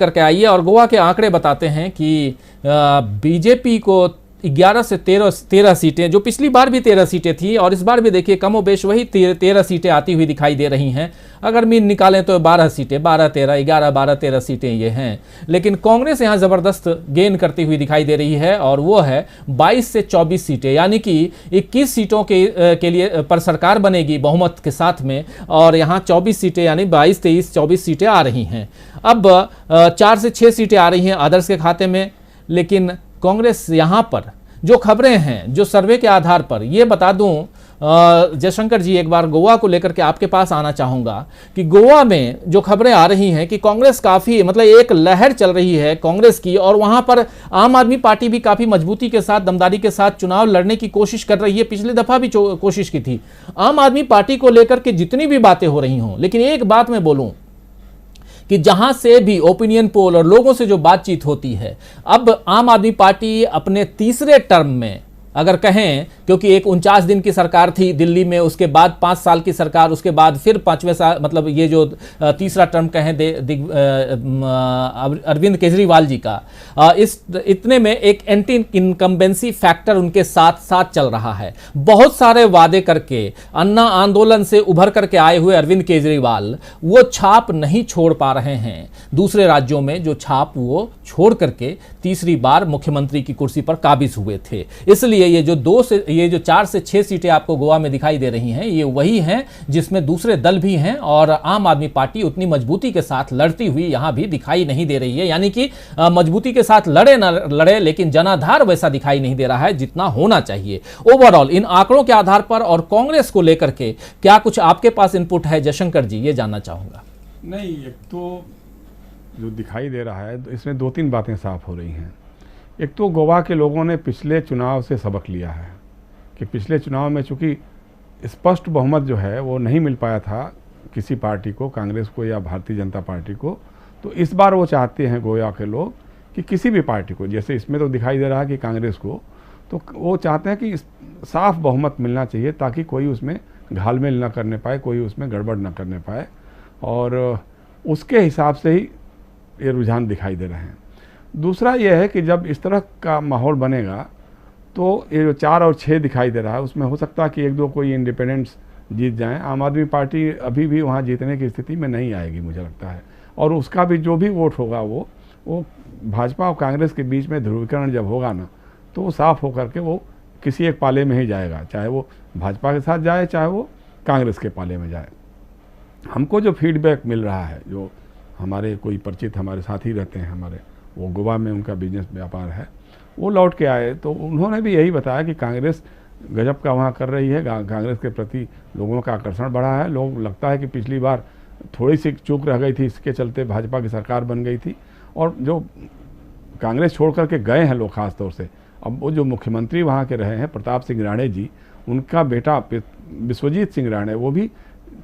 करके आइए और गोवा के आंकड़े बताते हैं कि बीजेपी को 11 से 13 सीटें, जो पिछली बार भी 13 सीटें थी और इस बार भी देखिए कमोबेश वही 13 सीटें आती हुई दिखाई दे रही हैं। अगर मीन निकालें तो 12 सीटें, 12-13, 11-12-13 सीटें ये हैं। लेकिन कांग्रेस यहाँ ज़बरदस्त गेन करती हुई दिखाई दे रही है और वो है 22 से 24 सीटें, यानी कि 21 सीटों के लिए पर सरकार बनेगी बहुमत के साथ में, और यहाँ 24 सीटें यानी 22, 23, 24 सीटें आ रही हैं। अब 4 से 6 सीटें आ रही हैं आदर्श के खाते में। लेकिन कांग्रेस यहाँ पर जो खबरें हैं, जो सर्वे के आधार पर, ये बता दूं जयशंकर जी, एक बार गोवा को लेकर के आपके पास आना चाहूँगा कि गोवा में जो खबरें आ रही हैं कि कांग्रेस काफ़ी, मतलब एक लहर चल रही है कांग्रेस की, और वहाँ पर आम आदमी पार्टी भी काफ़ी मजबूती के साथ, दमदारी के साथ चुनाव लड़ने की कोशिश कर रही है। पिछली दफ़ा भी कोशिश की थी। आम आदमी पार्टी को लेकर के जितनी भी बातें हो रही हों, लेकिन एक बात मैं बोलूँ कि जहां से भी ओपिनियन पोल और लोगों से जो बातचीत होती है, अब आम आदमी पार्टी अपने तीसरे टर्म में अगर कहें, क्योंकि एक 49 दिन की सरकार थी दिल्ली में, उसके बाद 5 साल की सरकार, उसके बाद फिर 5वें साल, मतलब ये जो तीसरा टर्म कहें अरविंद केजरीवाल जी का, इतने में एक एंटी इनकम्बेंसी फैक्टर उनके साथ साथ चल रहा है। बहुत सारे वादे करके अन्ना आंदोलन से उभर करके आए हुए अरविंद केजरीवाल वो छाप नहीं छोड़ पा रहे हैं दूसरे राज्यों में, जो छाप वो छोड़ करके तीसरी बार मुख्यमंत्री की कुर्सी पर काबिज हुए थे। इसलिए ये जो 4 से 6 सीटें आपको गोवा में दिखाई दे रही हैं, ये वही हैं जिसमें दूसरे दल भी हैं, और आम आदमी पार्टी उतनी मजबूती के साथ लड़ती हुई यहां भी दिखाई नहीं दे रही है। यानी कि मजबूती के साथ लड़े ना लड़े, लेकिन जनाधार वैसा दिखाई नहीं दे रहा है जितना होना चाहिए। ओवरऑल इन आंकड़ों के आधार पर और कांग्रेस को लेकर के क्या कुछ आपके पास इनपुट है जयशंकर जी, ये जानना चाहूंगा। नहीं, एक तो जो दिखाई दे रहा है, तो इसमें 2-3 बातें साफ हो रही हैं। एक तो गोवा के लोगों ने पिछले चुनाव से सबक लिया है कि पिछले चुनाव में चूंकि स्पष्ट बहुमत जो है वो नहीं मिल पाया था किसी पार्टी को, कांग्रेस को या भारतीय जनता पार्टी को, तो इस बार वो चाहते हैं गोवा के लोग कि किसी भी पार्टी को, जैसे इसमें तो दिखाई दे रहा है कि कांग्रेस को, तो वो चाहते हैं कि साफ बहुमत मिलना चाहिए ताकि कोई उसमें घालमेल न करने पाए, कोई उसमें गड़बड़ न करने पाए, और उसके हिसाब से ही ये रुझान दिखाई दे रहे हैं। दूसरा ये है कि जब इस तरह का माहौल बनेगा तो ये जो 4 और 6 दिखाई दे रहा है, उसमें हो सकता है कि 1-2 कोई इंडिपेंडेंट्स जीत जाएं। आम आदमी पार्टी अभी भी वहाँ जीतने की स्थिति में नहीं आएगी मुझे लगता है, और उसका भी जो भी वोट होगा वो भाजपा और कांग्रेस के बीच में ध्रुवीकरण जब होगा ना, तो वो साफ होकर के वो किसी एक पाले में ही जाएगा, चाहे वो भाजपा के साथ जाए चाहे वो कांग्रेस के पाले में जाए। हमको जो फीडबैक मिल रहा है, जो हमारे कोई परिचित हमारे साथी रहते हैं हमारे, वो गोवा में उनका बिजनेस व्यापार है, वो लौट के आए तो उन्होंने भी यही बताया कि कांग्रेस गजब का वहाँ कर रही है, कांग्रेस के प्रति लोगों का आकर्षण बढ़ा है। लोग लगता है कि पिछली बार थोड़ी सी चूक रह गई थी, इसके चलते भाजपा की सरकार बन गई थी, और जो कांग्रेस छोड़ करके गए हैं लोग खास तौर से, अब वो जो मुख्यमंत्री वहाँ के रहे हैं प्रताप सिंह राणे जी, उनका बेटा विश्वजीत सिंह राणे वो भी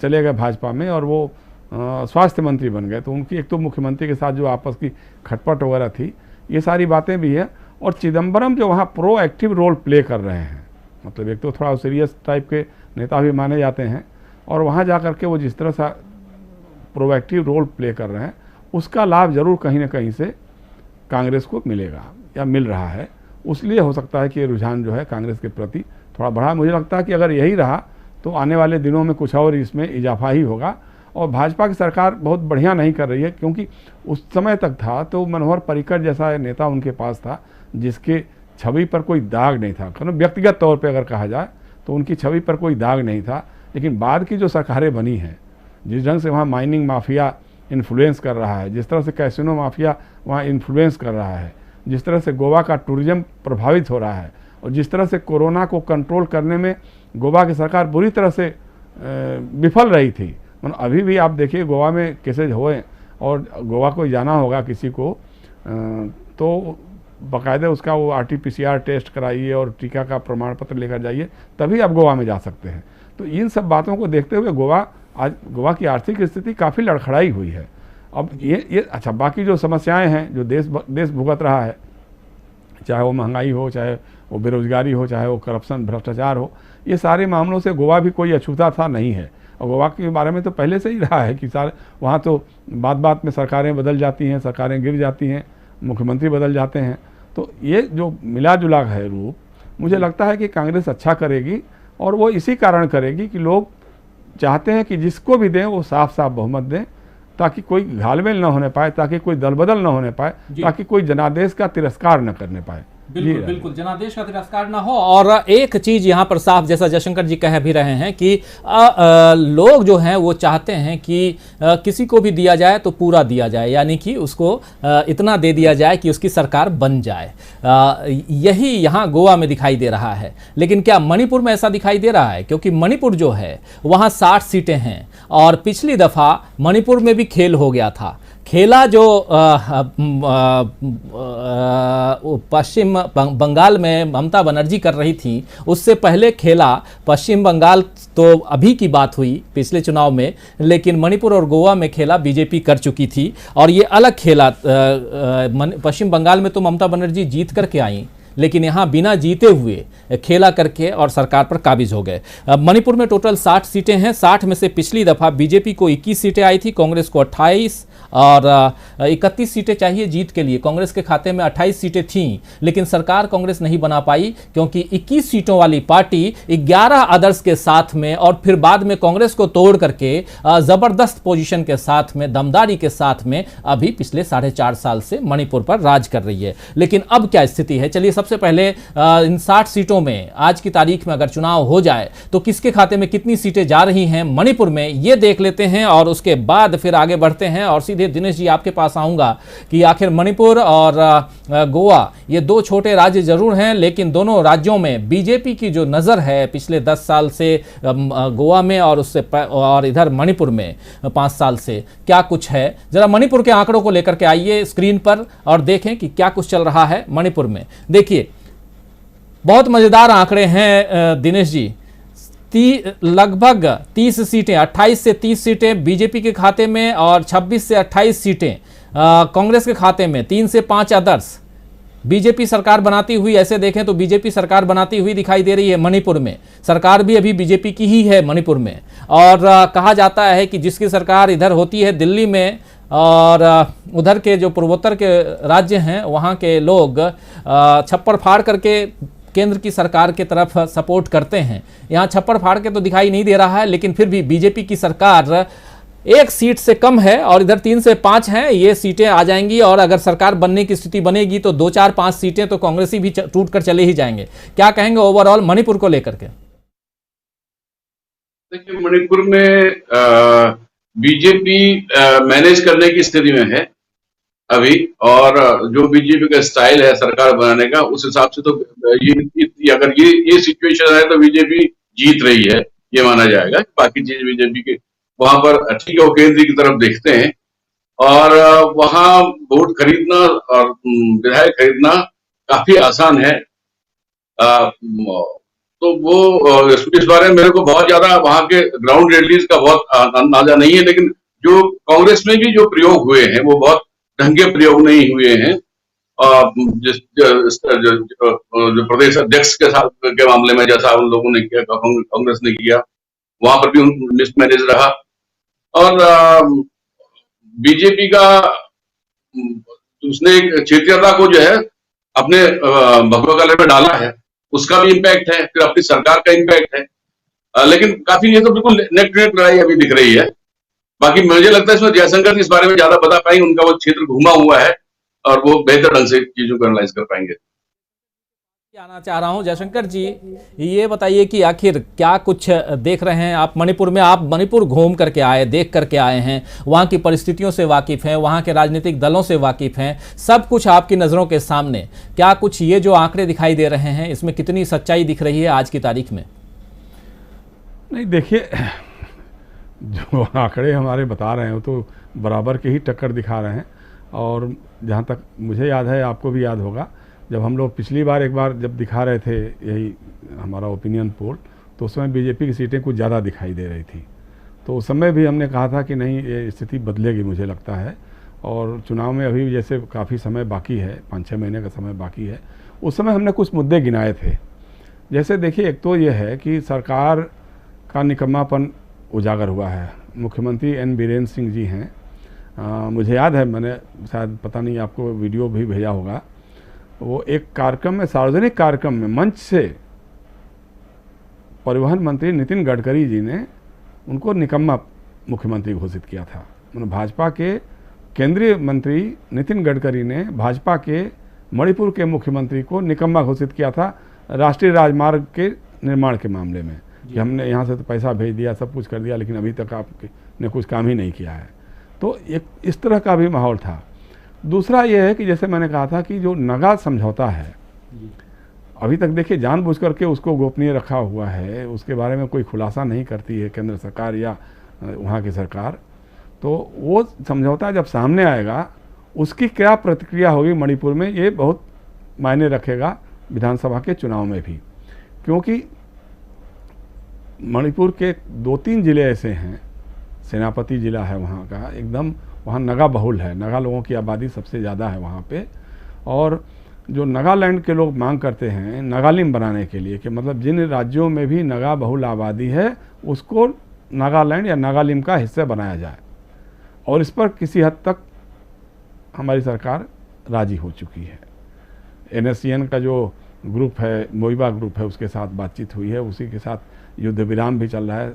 चले गए भाजपा में और वो स्वास्थ्य मंत्री बन गए। तो उनकी एक तो मुख्यमंत्री के साथ जो आपस की खटपट वगैरह थी, ये सारी बातें भी है। और चिदम्बरम जो वहाँ प्रोएक्टिव रोल प्ले कर रहे हैं, मतलब एक तो थोड़ा सीरियस टाइप के नेता भी माने जाते हैं, और वहाँ जा कर के वो जिस तरह से प्रोएक्टिव रोल प्ले कर रहे हैं, उसका लाभ जरूर कहीं ना कहीं से कांग्रेस को मिलेगा या मिल रहा है। उसलिए हो सकता है कि ये रुझान जो है कांग्रेस के प्रति थोड़ा बढ़ा। मुझे लगता है कि अगर यही रहा तो आने वाले दिनों में कुछ और इसमें इजाफा ही होगा। और भाजपा की सरकार बहुत बढ़िया नहीं कर रही है, क्योंकि उस समय तक था तो मनोहर पर्रिकर जैसा नेता उनके पास था जिसके छवि पर कोई दाग नहीं था, व्यक्तिगत तौर पे अगर कहा जाए तो उनकी छवि पर कोई दाग नहीं था। लेकिन बाद की जो सरकारें बनी हैं, जिस ढंग से वहाँ माइनिंग माफिया इन्फ्लुएंस कर रहा है, जिस तरह से कैसीनो माफिया वहाँ इन्फ्लुएंस कर रहा है, जिस तरह से गोवा का टूरिज्म प्रभावित हो रहा है, और जिस तरह से कोरोना को कंट्रोल करने में गोवा की सरकार बुरी तरह से विफल रही थी। मतलब अभी भी आप देखिए गोवा में केसेज हुए, और गोवा को जाना होगा किसी को तो बाकायदा उसका वो RT-PCR टेस्ट कराइए और टीका का प्रमाण पत्र लेकर जाइए, तभी आप गोवा में जा सकते हैं। तो इन सब बातों को देखते हुए गोवा की आर्थिक स्थिति काफ़ी लड़खड़ाई हुई है। अब ये अच्छा, बाकी जो समस्याएं हैं जो देश भुगत रहा है, चाहे वो महंगाई हो, चाहे वो बेरोजगारी हो, चाहे वो करप्शन भ्रष्टाचार हो, ये सारे मामलों से गोवा भी कोई अछूता था नहीं है। और गोवा के बारे में तो पहले से ही रहा है कि सारे वहाँ तो बात बात में सरकारें बदल जाती हैं, सरकारें गिर जाती हैं, मुख्यमंत्री बदल जाते हैं। तो ये जो मिला जुला है रूप, मुझे लगता है कि कांग्रेस अच्छा करेगी, और वो इसी कारण करेगी कि लोग चाहते हैं कि जिसको भी दें वो साफ साफ बहुमत दें, ताकि कोई घालमेल न होने पाए, ताकि कोई दल बदल न होने पाए, ताकि कोई जनादेश का तिरस्कार न करने पाए। बिल्कुल बिल्कुल, जनादेश का तिरस्कार ना हो। और एक चीज यहाँ पर साफ, जैसा जयशंकर जी कह भी रहे हैं कि लोग जो हैं वो चाहते हैं कि किसी को भी दिया जाए तो पूरा दिया जाए, यानी कि उसको इतना दे दिया जाए कि उसकी सरकार बन जाए। यही यहाँ गोवा में दिखाई दे रहा है। लेकिन क्या मणिपुर में ऐसा दिखाई दे रहा है? क्योंकि मणिपुर जो है वहाँ 60 सीटें हैं, और पिछली दफा मणिपुर में भी खेल हो गया था। खेला जो पश्चिम बंगाल में ममता बनर्जी कर रही थी, उससे पहले खेला पश्चिम बंगाल तो अभी की बात हुई पिछले चुनाव में, लेकिन मणिपुर और गोवा में खेला बीजेपी कर चुकी थी। और ये अलग खेला, पश्चिम बंगाल में तो ममता बनर्जी जीत करके आई, लेकिन यहाँ बिना जीते हुए खेला करके और सरकार पर काबिज हो गए। मणिपुर में टोटल 60 सीटें हैं। 60 में से पिछली दफ़ा बीजेपी को 21 सीटें आई थी, कांग्रेस को 28, और 31 सीटें चाहिए जीत के लिए। कांग्रेस के खाते में 28 सीटें थीं, लेकिन सरकार कांग्रेस नहीं बना पाई, क्योंकि 21 सीटों वाली पार्टी 11 अदर्स के साथ में, और फिर बाद में कांग्रेस को तोड़ करके ज़बरदस्त पोजीशन के साथ में, दमदारी के साथ में अभी पिछले 4.5 साल से मणिपुर पर राज कर रही है। लेकिन अब क्या स्थिति है, चलिए सबसे पहले इन 60 सीटों में आज की तारीख में अगर चुनाव हो जाए तो किसके खाते में कितनी सीटें जा रही हैं मणिपुर में, ये देख लेते हैं, और उसके बाद फिर आगे बढ़ते हैं। और सीधे दिनेश जी आपके पास आऊंगा कि आखिर मणिपुर और गोवा ये दो छोटे राज्य जरूर हैं, लेकिन दोनों राज्यों में बीजेपी की जो नज़र है पिछले 10 साल से गोवा में, और उससे और इधर मणिपुर में 5 साल से क्या कुछ है, जरा मणिपुर के आंकड़ों को लेकर के आइए स्क्रीन पर और देखें कि क्या कुछ चल रहा है मणिपुर में। देखिए, बहुत मजेदार आंकड़े हैं दिनेश जी। लगभग 30 सीटें, 28 से 30 सीटें बीजेपी के खाते में, और 26 से 28 सीटें कांग्रेस के खाते में, 3 से 5 अदर्स। बीजेपी सरकार बनाती हुई, ऐसे देखें तो बीजेपी सरकार बनाती हुई दिखाई दे रही है मणिपुर में। सरकार भी अभी बीजेपी की ही है मणिपुर में, और कहा जाता है कि जिसकी सरकार इधर होती है दिल्ली में, और उधर के जो पूर्वोत्तर के राज्य हैं वहाँ के लोग छप्पर फाड़ करके केंद्र की सरकार के तरफ सपोर्ट करते हैं। यहाँ छप्पर फाड़ के तो दिखाई नहीं दे रहा है, लेकिन फिर भी बीजेपी की सरकार 1 सीट से कम है, और इधर 3 से 5 हैं, ये सीटें आ जाएंगी। और अगर सरकार बनने की स्थिति बनेगी तो 2, 4, 5 सीटें तो कांग्रेसी भी टूट कर चले ही जाएंगे। क्या कहेंगे ओवरऑल मणिपुर को लेकर के? देखिए, मणिपुर में बीजेपी मैनेज करने की स्थिति में है अभी, और जो बीजेपी का स्टाइल है सरकार बनाने का, उस हिसाब से तो अगर ये सिचुएशन है तो बीजेपी जीत रही है, ये माना जाएगा। बाकी चीज बीजेपी के वहां पर ठीक है, वो केंद्र की तरफ देखते हैं, और वहां वोट खरीदना और विधायक खरीदना काफी आसान है। तो वो इस बारे में मेरे को बहुत ज्यादा वहां के ग्राउंड रियलिटीज का बहुत अंदाजा नहीं है, लेकिन जो कांग्रेस में भी जो प्रयोग हुए हैं वो बहुत ढंग के प्रयोग नहीं हुए हैं। जो प्रदेश अध्यक्ष के साथ के मामले में जैसा उन लोगों ने किया, कांग्रेस ने किया, वहां पर भी मिसमैनेज रहा। और बीजेपी का उसने क्षेत्रीयता को जो है अपने भगवा कलर में डाला है, उसका भी इम्पैक्ट है, फिर अपनी सरकार का इम्पैक्ट है। लेकिन काफी ये तो बिल्कुल नेक टू नेक लड़ाई अभी दिख रही है। बाकी मुझे लगता है इसमें जयशंकर इस बारे में ज्यादा बता पाएंगे, उनका वो क्षेत्र घूमा हुआ है और वो बेहतर ढंग से चीजों को एनालाइज कर पाएंगे। आना चाह रहा हूं जयशंकर जी, ये बताइए कि आखिर क्या कुछ देख रहे हैं आप मणिपुर में? आप मणिपुर घूम करके आए, देख करके आए हैं, वहाँ की परिस्थितियों से वाकिफ हैं, वहाँ के राजनीतिक दलों से वाकिफ हैं, सब कुछ आपकी नज़रों के सामने। क्या कुछ ये जो आंकड़े दिखाई दे रहे हैं, इसमें कितनी सच्चाई दिख रही है आज की तारीख में? नहीं, देखिए, जो आंकड़े हमारे बता रहे हैं वो तो बराबर के ही टक्कर दिखा रहे हैं। और जहाँ तक मुझे याद है, आपको भी याद होगा, जब हम लोग पिछली बार एक बार जब दिखा रहे थे यही हमारा ओपिनियन पोल, तो उस समय बीजेपी की सीटें कुछ ज़्यादा दिखाई दे रही थी। तो उस समय भी हमने कहा था कि नहीं, ये स्थिति बदलेगी मुझे लगता है। और चुनाव में अभी जैसे काफ़ी समय बाकी है, 5-6 महीने का समय बाकी है, उस समय हमने कुछ मुद्दे गिनाए थे। जैसे देखिए, एक तो ये है कि सरकार का निकम्मापन उजागर हुआ है। मुख्यमंत्री एन बीरेंद्र सिंह जी हैं, मुझे याद है, मैंने शायद पता नहीं आपको वीडियो भी भेजा होगा, वो एक कार्यक्रम में, सार्वजनिक कार्यक्रम में मंच से परिवहन मंत्री नितिन गडकरी जी ने उनको निकम्मा मुख्यमंत्री घोषित किया था। मतलब भाजपा के केंद्रीय मंत्री नितिन गडकरी ने भाजपा के मणिपुर के मुख्यमंत्री को निकम्मा घोषित किया था राष्ट्रीय राजमार्ग के निर्माण के मामले में, कि हमने यहाँ से तो पैसा भेज दिया, सब कुछ कर दिया, लेकिन अभी तक आपने कुछ काम ही नहीं किया है। तो एक इस तरह का भी माहौल था। दूसरा यह है कि जैसे मैंने कहा था कि जो नगा समझौता है, अभी तक देखिए जानबूझ करके उसको गोपनीय रखा हुआ है, उसके बारे में कोई खुलासा नहीं करती है केंद्र सरकार या वहाँ की सरकार। तो वो समझौता जब सामने आएगा, उसकी क्या प्रतिक्रिया होगी मणिपुर में, ये बहुत मायने रखेगा विधानसभा के चुनाव में भी। क्योंकि मणिपुर के 2-3 जिले ऐसे हैं, सेनापति जिला है वहाँ का, एकदम वहाँ नगा बहुल है, नगा लोगों की आबादी सबसे ज़्यादा है वहाँ पे। और जो नागालैंड के लोग मांग करते हैं नागालिम बनाने के लिए, कि मतलब जिन राज्यों में भी नगा बहुल आबादी है उसको नागालैंड या नागालिम का हिस्सा बनाया जाए, और इस पर किसी हद तक हमारी सरकार राजी हो चुकी है। NSCN का जो ग्रुप है, मोइबा ग्रुप है, उसके साथ बातचीत हुई है, उसी के साथ युद्ध विराम भी चल रहा है।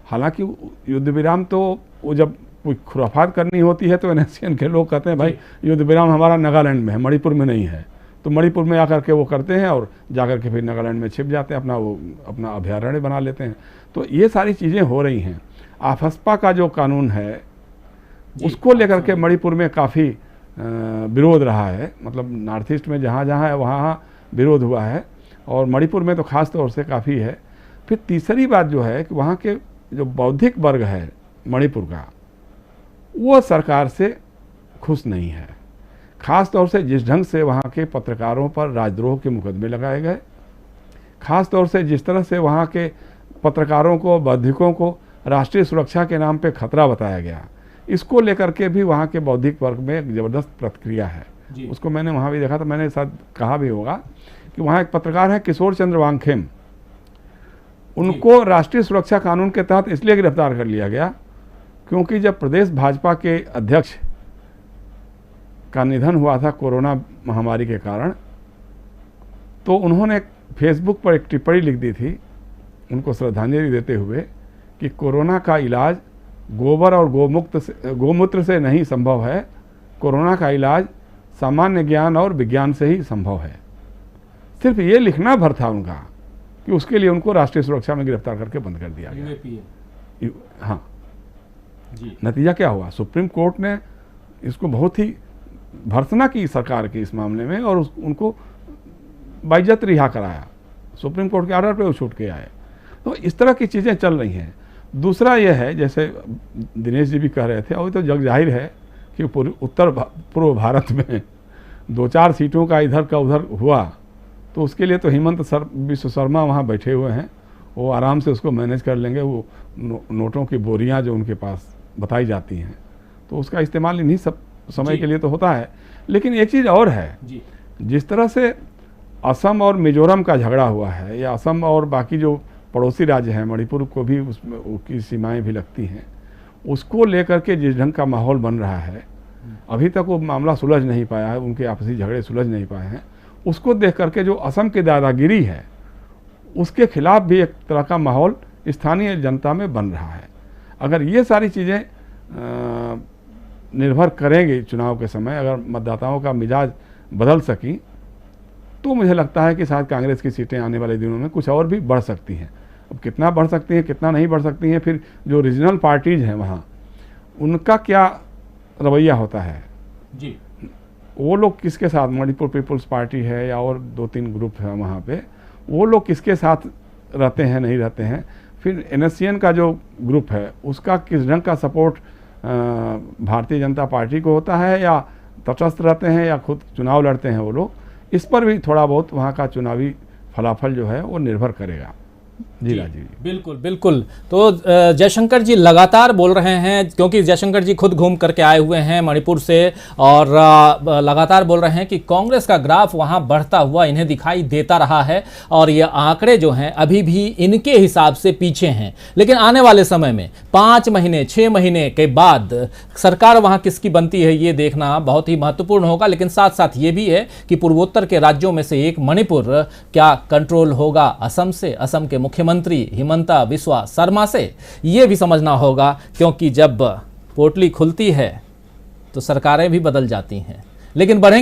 हालांकि युद्ध विराम तो वो जब कोई खुराफात करनी होती है तो NSCN के लोग कहते हैं भाई युद्ध विराम हमारा नागालैंड में है, मणिपुर में नहीं है। तो मणिपुर में आकर के वो करते हैं और जाकर के फिर नागालैंड में छिप जाते हैं, अपना अभयारण्य बना लेते हैं। तो ये सारी चीज़ें हो रही हैं। आफस्पा का जो कानून है उसको लेकर के मणिपुर में काफ़ी विरोध रहा है। मतलब नॉर्थ ईस्ट में जहाँ जहाँ है वहाँ विरोध हुआ है, और मणिपुर में तो ख़ास तौर से काफ़ी है। फिर तीसरी बात जो है कि वहाँ के जो बौद्धिक वर्ग है मणिपुर का, वो सरकार से खुश नहीं है। ख़ास तौर से जिस ढंग से वहाँ के पत्रकारों पर राजद्रोह के मुकदमे लगाए गए, ख़ास तौर से जिस तरह से वहाँ के पत्रकारों को, बौद्धिकों को राष्ट्रीय सुरक्षा के नाम पे खतरा बताया गया, इसको लेकर के भी वहाँ के बौद्धिक वर्ग में एक ज़बरदस्त प्रतिक्रिया है। उसको मैंने वहाँ भी देखा था, मैंने शायद कहा भी होगा कि वहाँ एक पत्रकार हैं किशोर चंद्र वांगखेम, उनको राष्ट्रीय सुरक्षा कानून के तहत इसलिए गिरफ्तार कर लिया गया क्योंकि जब प्रदेश भाजपा के अध्यक्ष का निधन हुआ था कोरोना महामारी के कारण, तो उन्होंने फेसबुक पर एक टिप्पणी लिख दी थी उनको श्रद्धांजलि देते हुए कि कोरोना का इलाज गोबर और गोमूत्र से नहीं संभव है, कोरोना का इलाज सामान्य ज्ञान और विज्ञान से ही संभव है। सिर्फ ये लिखना भर था उनका कि उसके लिए उनको राष्ट्रीय सुरक्षा में गिरफ्तार करके बंद कर दिया गया। हाँ जी। नतीजा क्या हुआ, सुप्रीम कोर्ट ने इसको बहुत ही भर्त्सना की सरकार की इस मामले में, और उनको बाइज्जत रिहा कराया। सुप्रीम कोर्ट के ऑर्डर पे वो छूट के आए। तो इस तरह की चीज़ें चल रही हैं। दूसरा यह है, जैसे दिनेश जी भी कह रहे थे, अभी तो जग जाहिर है कि उत्तर पूर्व भारत में 2-4 सीटों का इधर का उधर हुआ, तो उसके लिए तो हेमंत बिश्व शर्मा वहाँ बैठे हुए हैं, वो आराम से उसको मैनेज कर लेंगे। वो नोटों की बोरियां जो उनके पास बताई जाती हैं, तो उसका इस्तेमाल इन्हीं सब समय के लिए तो होता है। लेकिन एक चीज़ और है, जिस तरह से असम और मिजोरम का झगड़ा हुआ है, या असम और बाकी जो पड़ोसी राज्य हैं, मणिपुर को भी उसमें उसकी सीमाएं भी लगती हैं, उसको लेकर के जिस ढंग का माहौल बन रहा है, अभी तक वो मामला सुलझ नहीं पाया है, उनके आपसी झगड़े सुलझ नहीं पाए हैं। उसको देख करके जो असम की दादागिरी है, उसके खिलाफ भी एक तरह का माहौल स्थानीय जनता में बन रहा है। अगर ये सारी चीज़ें निर्भर करेंगे चुनाव के समय, अगर मतदाताओं का मिजाज बदल सकी, तो मुझे लगता है कि शायद कांग्रेस की सीटें आने वाले दिनों में कुछ और भी बढ़ सकती हैं। अब कितना बढ़ सकती हैं, कितना नहीं बढ़ सकती हैं, फिर जो रीजनल पार्टीज़ हैं वहाँ, उनका क्या रवैया होता है जी, वो लोग किसके साथ, मणिपुर पीपल्स पार्टी है या और 2-3 ग्रुप है वहाँ पे, वो लोग किसके साथ रहते हैं नहीं रहते हैं। फिर NSCN का जो ग्रुप है उसका किस ढंग का सपोर्ट भारतीय जनता पार्टी को होता है, या तटस्थ रहते हैं, या खुद चुनाव लड़ते हैं वो लोग, इस पर भी थोड़ा बहुत वहाँ का चुनावी फलाफल जो है वो निर्भर करेगा। जी राजीव जी। बिल्कुल बिल्कुल। तो जयशंकर जी लगातार बोल रहे हैं, क्योंकि जयशंकर जी खुद घूम करके आए हुए हैं मणिपुर से, और लगातार बोल रहे हैं कि कांग्रेस का ग्राफ वहां बढ़ता हुआ इन्हें दिखाई देता रहा है और ये आंकड़े जो हैं अभी भी इनके हिसाब से पीछे हैं। लेकिन आने वाले समय में 5 महीने 6 महीने के बाद सरकार वहां किसकी बनती है ये देखना बहुत ही महत्वपूर्ण होगा। लेकिन साथ साथ ये भी है कि पूर्वोत्तर के राज्यों में से एक मणिपुर क्या कंट्रोल होगा असम से, असम के मुख्यमंत्री हिमंता बिस्वा शर्मा से, ये भी समझना होगा। क्योंकि जब पोटली खुलती है तो सरकारें भी बदल जाती हैं। लेकिन बढ़ेंगे